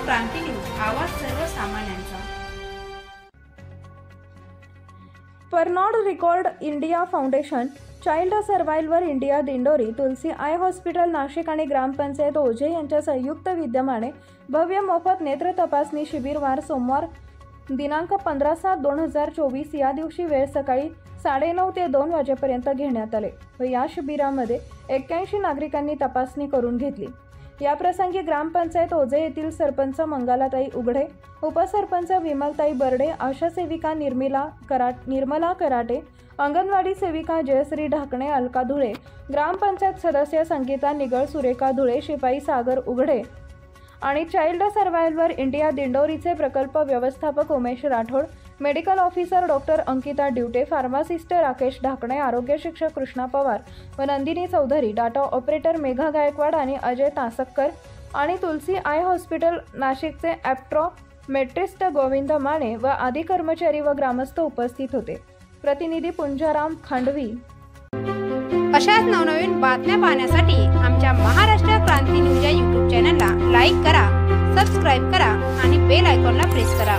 क्रांती news, आवाज सर्वसामान्यांचा। Pernod Ricard India Foundation, Child Survivor India Dindori, Tulsi Eye Hospital Nashik आणि ग्रामपंचायत ओझे यांच्या संयुक्त विद्यमाने भव्य मोफत नेत्र तपासणी शिबिर वार सोमवार दिनांक 15/7/2024 या दिवशी वेळ सकाळी 9:30 ते 2 वाजेपर्यंत घेण्यात आले व या शिबिरामध्ये 81 नागरिकांनी तपासणी करून घेतली। या प्रसंगी ग्रामपंचायत ओझे येथील सरपंच मंगलाताई उघडे, उपसरपंच विमलताई बर्डे, आशा सेविका निर्मला कराटे, अंगणवाडी सेविका जयश्री ढाकणे, अलका धुळे, ग्रामपंचायत सदस्य संगीता निगळ, सुरेखा धुळे, शिपाई सागर उघडे आणि चाइल्ड सर्व्हायव्हर इंडिया दिंडोरीचे प्रकल्प व्यवस्थापक Umesh Rathod, medical officer doctor Ankita Dute, pharmacist Rakesh Dhakne, आरोग्य शिक्षक कृष्णा पवार व नंदिनी चौधरी, डाटा ऑपरेटर मेघा गायकवाड आणि अजय तासक्कर आणि तुलसी आय हॉस्पिटल नाशिकचे ऑप्टोमेट्रिस्ट गोविंद माने व आदी कर्मचारी व ग्रामस्थ उपस्थित होते। प्रतिनिधी पुंजाराम खांडवी। अशाच नवनवीन बातम्या पाहण्यासाठी आमच्या महाराष्ट्र क्रांती न्यूज या YouTube चॅनलला लाईक करा, सबस्क्राईब करा आणि बेल आयकॉनला प्रेस करा।